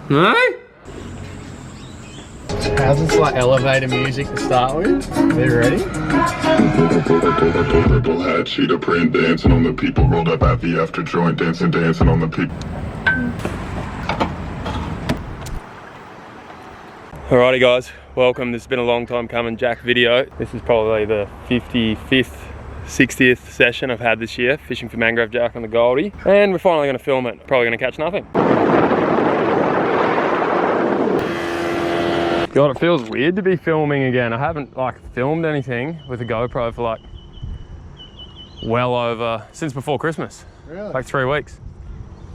No? How's this like elevator music to start with? Are you ready? Purple hat, cheetah print, dancing on the people, rolled up at the after joint, dancing on the people. Alrighty guys, welcome. This has been a long time coming Jack video. This is probably the 55th, 60th session I've had this year, fishing for mangrove jack on the Goldie. And we're finally gonna film it. Probably gonna catch nothing. God, it feels weird to be filming again. I haven't like filmed anything with a GoPro for like well over, since before Christmas. Really? Like 3 weeks.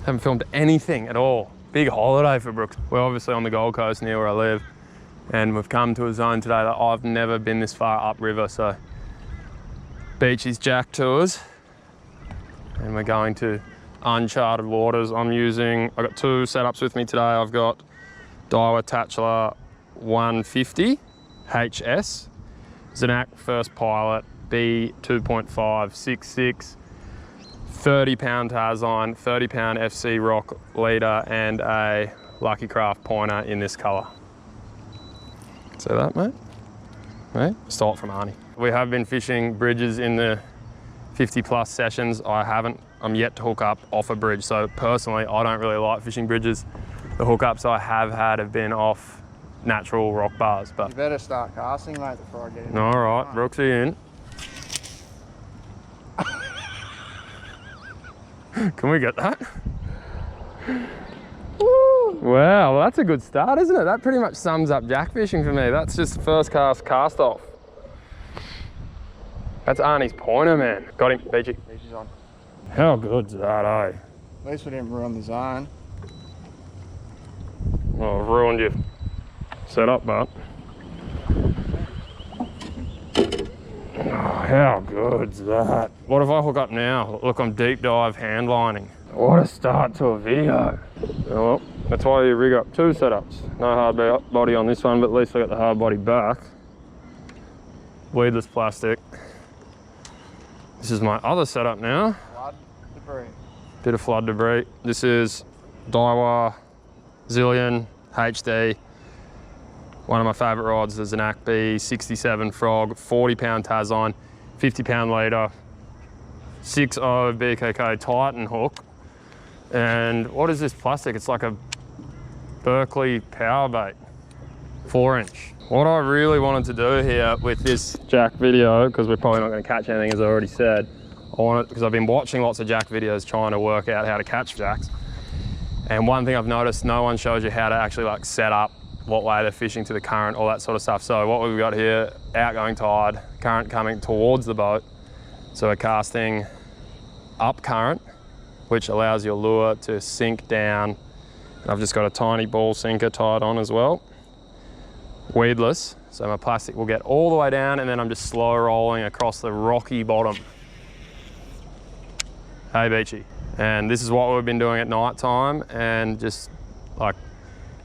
Haven't filmed anything at all. Big holiday for Brooks. We're obviously on the Gold Coast near where I live. And we've come to a zone today that I've never been this far upriver, so Baiji's Jack Tours. And we're going to uncharted waters. I've got 2 setups with me today. I've got Daiwa Tatchler 150 HS, Zanak First Pilot B 2.566, 30-pound Tarzine, 30-pound FC Rock leader, and a Lucky Craft pointer in this colour. See that, mate? Mate, stole it from Arnie. We have been fishing bridges in the 50+ sessions. I'm yet to hook up off a bridge. So personally, I don't really like fishing bridges. The hookups I have had have been off natural rock bars. But you better start casting, mate, before I get in. All right, Brooksy in. Can we get that? Wow, well, that's a good start, isn't it? That pretty much sums up jack fishing for me. That's just first cast off. That's Arnie's pointer, man. Got him, Baiji. Baiji's on. How good's that, eh? At least we didn't ruin the zone. Well, I've ruined your setup, but. Oh, how good's that? What if I hook up now? Look, I'm deep dive hand lining. What a start to a video. Oh, well, that's why you rig up 2 setups. No hard body on this one, but at least I got the hard body back. Weedless plastic. This is my other setup now. Flood debris. Bit of flood debris. This is Daiwa Zillion HD. One of my favourite rods, the Zanak B67 Frog, 40-pound Tarzine, 50-pound leader, 6.0 BKK Titan hook. And what is this plastic? It's like a Berkeley power bait, 4-inch. What I really wanted to do here with this jack video, because we're probably not going to catch anything as I already said, because I've been watching lots of jack videos trying to work out how to catch jacks. And one thing I've noticed, no one shows you how to actually like set up what way they're fishing to the current, all that sort of stuff. So what we've got here, outgoing tide, current coming towards the boat. So we're casting up current, which allows your lure to sink down. And I've just got a tiny ball sinker tied on as well. Weedless, so my plastic will get all the way down and then I'm just slow rolling across the rocky bottom. Hey Baiji. And this is what we've been doing at night time, and just like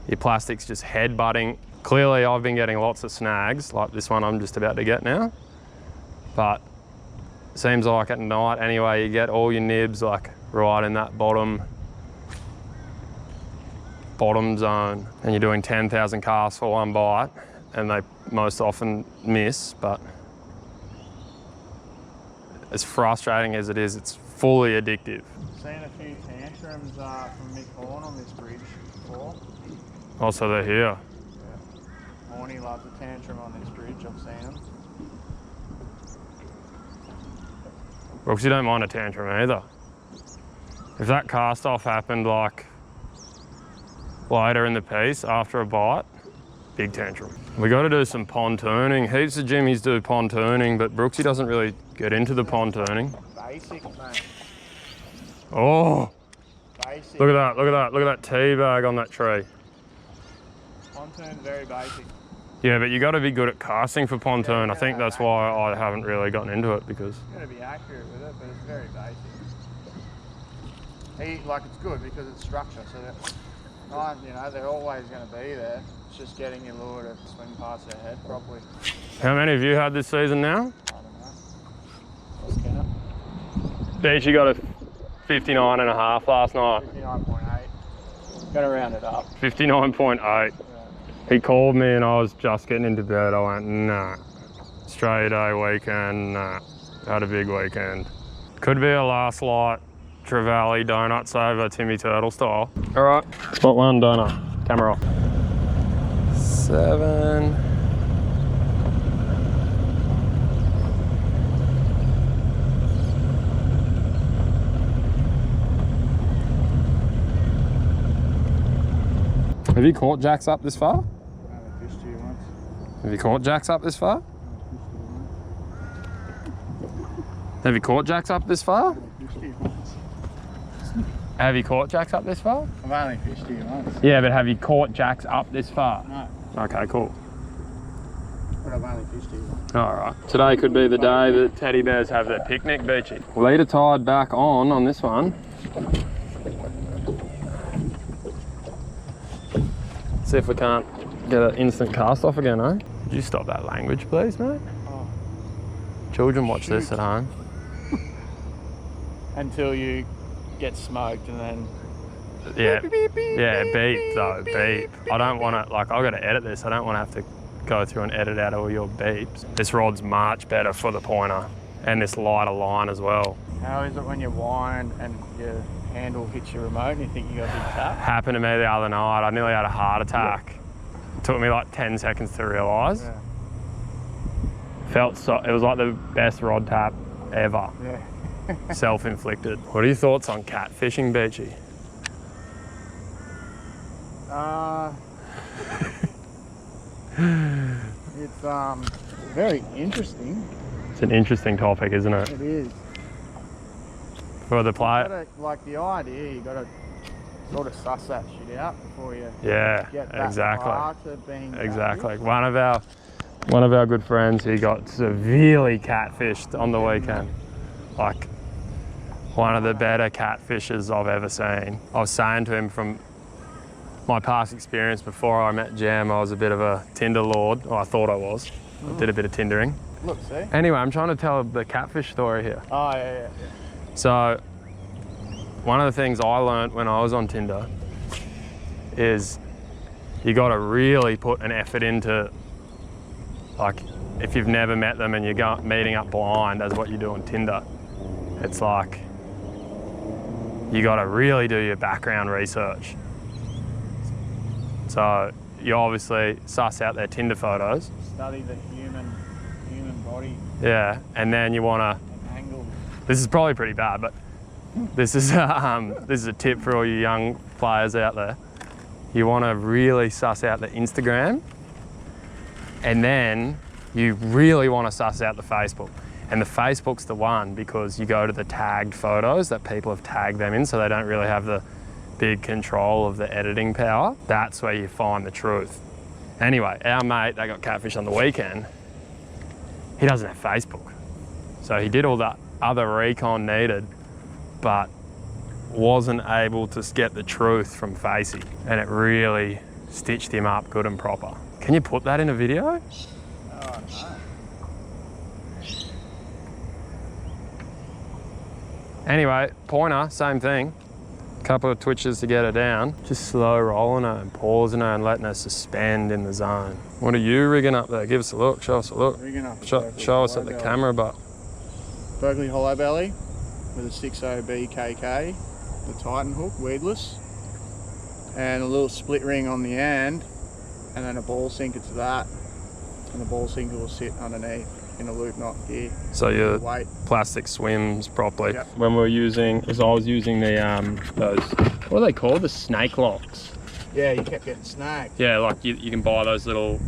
your plastic's just head butting. Clearly I've been getting lots of snags, like this one I'm just about to get now. But it seems like at night anyway, you get all your nibs like right in that bottom zone, and you're doing 10,000 casts for one bite, and they most often miss. But as frustrating as it is, it's fully addictive. Seen a few tantrums from Mick Horn on this bridge before. Oh, so they're here. Yeah. Horny loves a tantrum on this bridge, I've seen them. Brooks, you don't mind a tantrum either. If that cast off happened like later in the piece after a bite, big tantrum. We got to do some pontooning. Heaps of jimmies do pontooning, but Brooksy doesn't really get into the pontooning. Basic, mate. Oh, Basic. look at that, look at that, look at that tea bag on that tree. Pontoon's very basic. Yeah, but you got to be good at casting for pontoon. I think that's why I haven't really gotten into it, because You got to be accurate with it, but it's very basic. Like it's good because it's structure, so that, you know, they're always going to be there. It's just getting your lure to swing past their head properly. How many have you had this season now? I don't know. Let's get it. Baiji got a 59.5 last night. 59.8. Gotta round it up. 59.8. Yeah. He called me and I was just getting into bed. I went, nah. Australia Day weekend, nah. Had a big weekend. Could be a last light Trevally donuts over Timmy Turtle style. All right, spot one donut. Camera off. 7. Have you caught jacks up this far? I fished here once. Have you caught jacks up this far? Have you caught jacks up this far? Have you caught jacks up this far? I've only fished here once. Yeah, but have you caught jacks up this far? No. Okay, cool. But I've only fished here once. All right. Today could be the day that teddy bears have their picnic, Baiji. Leader tied back on this one. See if we can't get an instant cast off again, eh? Could you stop that language, please, mate? Oh. Children watch this at home. Until you get smoked and then... Yeah, Beep, beep, beep, yeah, beep, beep though, beep, beep. I don't want to, like, I've got to edit this. I don't want to have to go through and edit out all your beeps. This rod's much better for the pointer and this lighter line as well. How is it when you wind and your handle hits your remote and you think you got a big tap? Happened to me the other night. I nearly had a heart attack. It took me like 10 seconds to realise. Yeah. Felt so, it was like the best rod tap ever. Yeah. Self-inflicted. What are your thoughts on catfishing, Baiji? It's very interesting. It's an interesting topic, isn't it? It is. For the player. Like the idea, you gotta sort of suss that shit out before you Yeah, get that exactly. far to being Exactly. catfished. One of our good friends, he got severely catfished on the weekend. Like one of the better catfishes I've ever seen. I was saying to him from my past experience before I met Jam, I was a bit of a Tinder lord, or I thought I was. I did a bit of Tindering. Look, see? Anyway, I'm trying to tell the catfish story here. Oh, yeah. So, one of the things I learned when I was on Tinder is you got to really put an effort into, like, if you've never met them and you're meeting up blind as what you do on Tinder, it's like you got to really do your background research. So you obviously suss out their Tinder photos. Study the human body. Yeah, and then you want to. Angle. This is probably pretty bad, but this is a tip for all you young players out there. You want to really suss out the Instagram, and then you really want to suss out the Facebook. And the Facebook's the one because you go to the tagged photos that people have tagged them in, so they don't really have the big control of the editing power. That's where you find the truth. Anyway, our mate that got catfish on the weekend, he doesn't have Facebook. So he did all the other recon needed, but wasn't able to get the truth from Facey. And it really stitched him up good and proper. Can you put that in a video? Oh, no. Anyway, pointer, same thing. Couple of twitches to get her down. Just slow rolling her and pausing her and letting her suspend in the zone. What are you rigging up there? Give us a look, show us a look. Rigging up Show us at the camera, but. Berkeley hollow belly with a 6OB KK, the Titan hook, weedless, and a little split ring on the end, and then a ball sinker to that, and the ball sinker will sit underneath in a loop knot here. So your weight. plastic swims properly. Yep. When we were using, as I was using the those, what are they called? The snake locks. Yeah, you kept getting snagged. Yeah, like you can buy those the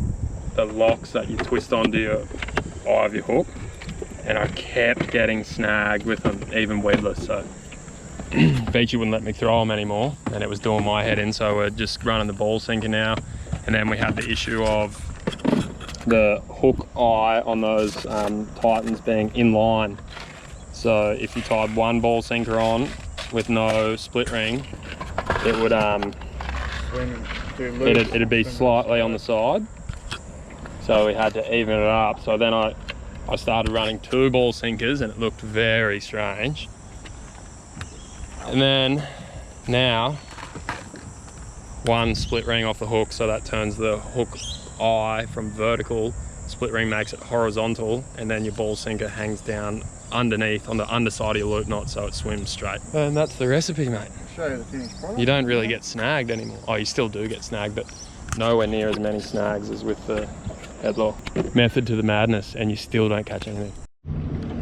locks that you twist onto your eye of your hook. And I kept getting snagged with them, even weedless. So Baiji wouldn't let me throw them anymore, and it was doing my head in. So we're just running the ball sinker now. And then we had the issue of the hook eye on those Titans being in line. So if you tied one ball sinker on with no split ring, it would it'd be slightly on the side. So we had to even it up. So then I started running 2 ball sinkers and it looked very strange. And then now one split ring off the hook, so that turns the hook eye from vertical. Split ring makes it horizontal, and then your ball sinker hangs down underneath on the underside of your loop knot, so it swims straight. And that's the recipe, mate. I'll show you the finished product. You don't really get snagged anymore. Oh, you still do get snagged, but nowhere near as many snags as with the headlock. Method to the madness, and you still don't catch anything.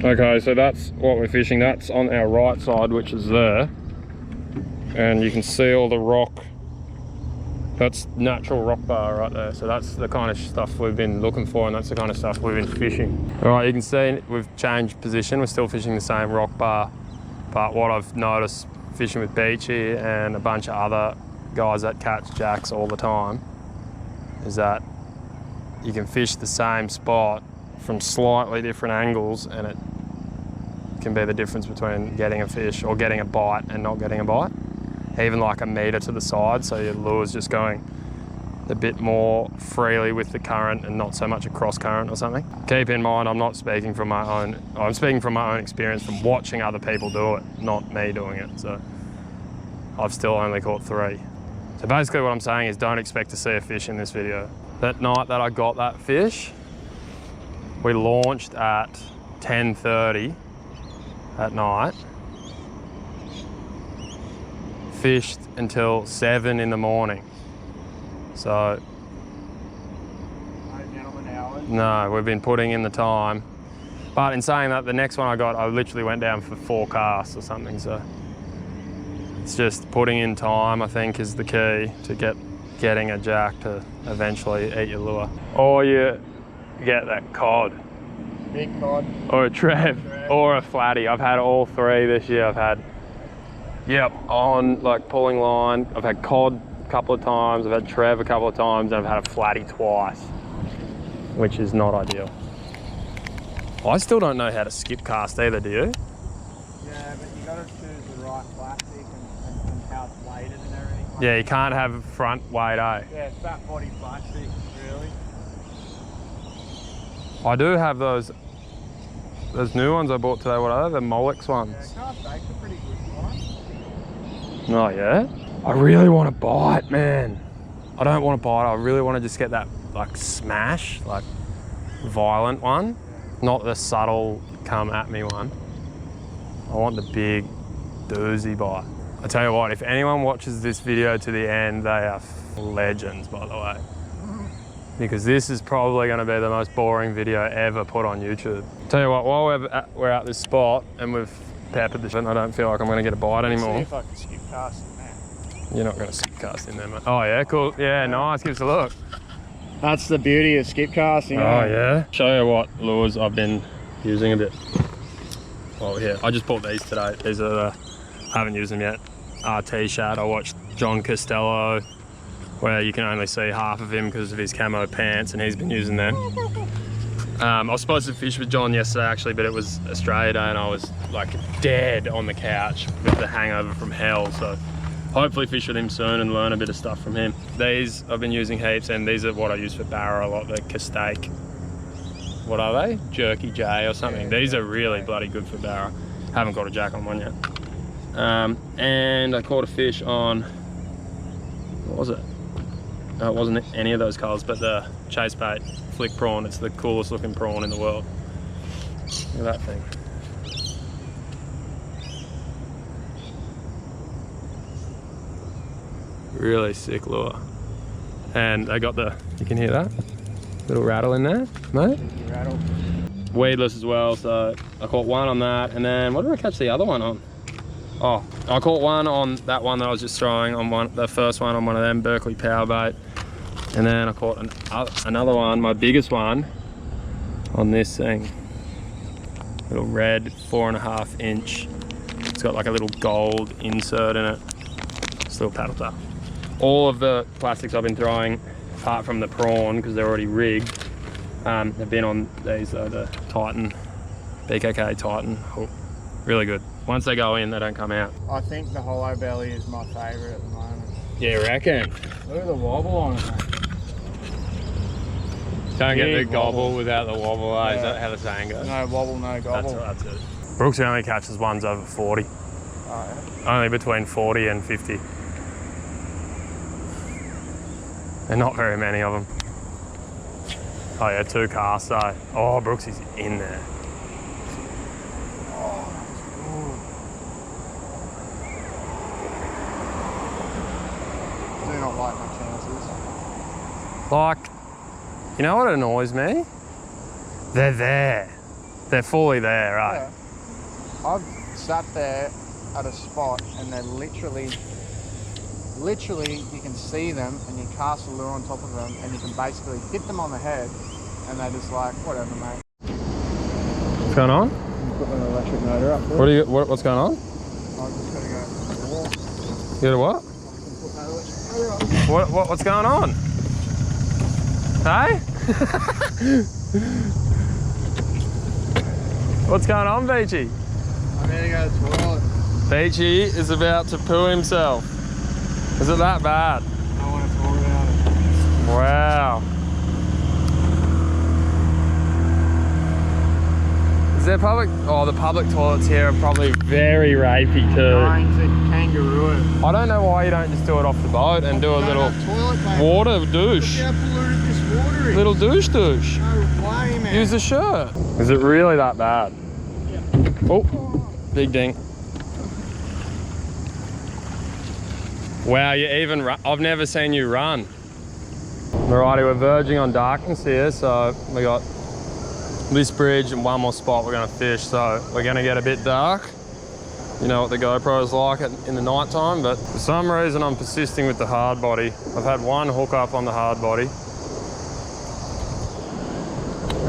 Okay, so that's what we're fishing. That's on our right side, which is there. And you can see all the rock. That's natural rock bar right there. So that's the kind of stuff we've been looking for, and that's the kind of stuff we've been fishing. All right, you can see we've changed position. We're still fishing the same rock bar, but what I've noticed fishing with Baiji and a bunch of other guys that catch jacks all the time is that you can fish the same spot from slightly different angles, and it can be the difference between getting a fish or getting a bite and not getting a bite. Even like a metre to the side, so your lure's just going a bit more freely with the current and not so much a cross current or something. Keep in mind, I'm not speaking from my own, I'm speaking from my own experience from watching other people do it, not me doing it. So I've still only caught 3. So basically what I'm saying is don't expect to see a fish in this video. That night that I got that fish, we launched at 10:30 at night. Fished until 7 in the morning. So, no, we've been putting in the time. But in saying that, the next one I got, I literally went down for 4 casts or something. So it's just putting in time, I think, is the key to getting a jack to eventually eat your lure. Or you get that cod. Big cod. Or a trev. Or a flatty. I've had all 3 this year. I've had, yep, on like pulling line. I've had cod a couple of times, I've had trev a couple of times, and I've had a flatty twice, which is not ideal. I still don't know how to skip cast either, do you? Yeah, but you gotta choose the right plastic and how it's weighted and everything. Yeah, you can't have front weight, eh? Yeah, fat body plastic, really. I do have those new ones I bought today. What are they? The Molex ones. Yeah, cast baits are pretty good for it. Oh yeah? I really want to bite, man. I don't want to bite, I really want to just get that like smash, like violent one. Not the subtle come at me one. I want the big doozy bite. I tell you what, if anyone watches this video to the end, they are legends, by the way. Because this is probably going to be the most boring video ever put on YouTube. Tell you what, while we're at this spot and we've peppered the shit, I don't feel like I'm going to get a bite anymore. See if I can skip cast in there. You're not going to skip cast in there, mate. Oh yeah, cool. Yeah, nice. Give us a look. That's the beauty of skip casting. Oh yeah. Show you what lures I've been using a bit. Oh yeah, I just bought these today. These are the, I haven't used them yet. RT shad. I watched John Costello, where you can only see half of him because of his camo pants, and he's been using them. I was supposed to fish with John yesterday actually, but it was Australia Day and I was like dead on the couch with the hangover from hell. So hopefully fish with him soon and learn a bit of stuff from him. These I've been using heaps, and these are what I use for barra a lot, the Castake. What are they? Jerky J or something. These are really bloody good for barra. Haven't got a jack on one yet. And I caught a fish on, what was it? No, it wasn't any of those colours, but the chase bait flick prawn. It's the coolest looking prawn in the world. Look at that thing. Really sick lure. And I got the, you can hear that? Little rattle in there, mate? Rattle. Weedless as well, so I caught one on that, and then what did I catch the other one on? Oh, I caught one on that one that I was just throwing on the first one on one of them Berkeley power bait. And then I caught another one, my biggest one, on this thing. Little red 4.5 inch. It's got like a little gold insert in it. Still paddled up. All of the plastics I've been throwing, apart from the prawn, because they're already rigged, have been on these, the Titan, BKK Titan hook. Really good. Once they go in, they don't come out. I think the hollow belly is my favourite at the moment. Yeah, you reckon? Look at the wobble on it, mate. Don't get the Big gobble wobble. without the wobble, eh? Yeah. Is that how the saying goes? No wobble, no gobble. That's it. Brooks only catches ones over 40. Oh, yeah. Only between 40 and 50. There are not very many of them. Oh yeah, 2 casts though. Oh, Brooksy's in there. Do not like my chances. Like, you know what annoys me? They're there. They're fully there, right? Yeah. I've sat there at a spot and they're literally you can see them and you cast a lure on top of them and you can basically hit them on the head and they're just like, whatever, mate. What's going on? Put an electric motor up there. What's going on? I've just got to go for a walk. You got a what? Put that electric motor up. What's going on? Hey? What's going on, Baiji? I need to go to the toilet. Baiji is about to poo himself. Is it that bad? I want to talk about it. Wow. Is there public? Oh, the public toilets here are probably very rapey too. Trying to kangaroo it. I don't know why you don't just do it off the boat and do a little toilet, mate. water douche. Look how polluted this water is. Little douche. No way, man. Use the shirt. Is it really that bad? Yeah. Oh, big ding. Wow, you even run. I've never seen you run. Alrighty, we're verging on darkness here, so we got this bridge and one more spot we're gonna fish, so we're gonna get a bit dark. You know what the GoPro's like in the night time, but for some reason I'm persisting with the hard body. I've had one hook up on the hard body.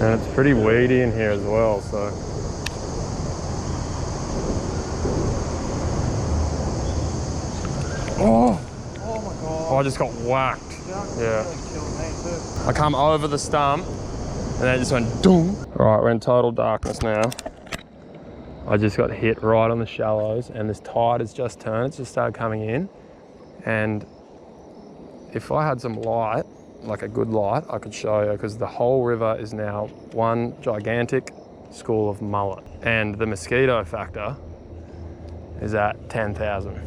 And it's pretty weedy in here as well, so. Oh! Oh my god. I just got whacked. Yeah. Really killed me too. I come over the stump and then it just went doom. All right, we're in total darkness now. I just got hit right on the shallows and this tide has just turned. It's just started coming in. And if I had some light, like a good light, I could show you, because the whole river is now one gigantic school of mullet. And the mosquito factor is at 10,000.